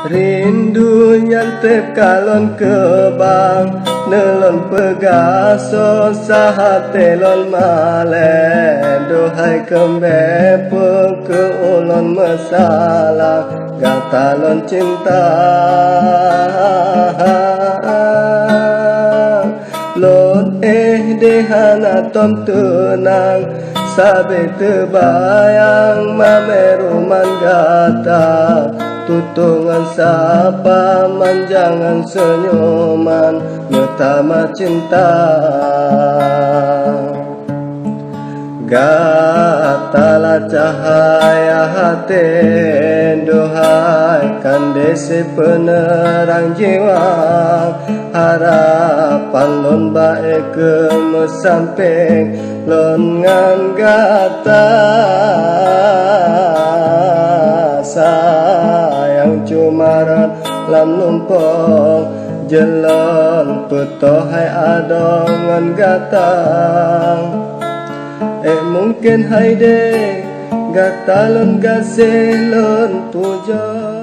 Rindu nyantep kalon kebang nelon pegaso sahate lon male dohai kembe ke ulon masalah gatalon cinta lon dehana tom tenang sabe tebayang mameruman gata tutungan sapa manjangan senyuman metama cinta gatala cahaya hati dohai kandese penerang jiwa harapan lon bae kemesamping lon ngan gata sayang cumaran lam lumpong jelon putohai adongan gatang mungkin haide gatalon gaselon pujo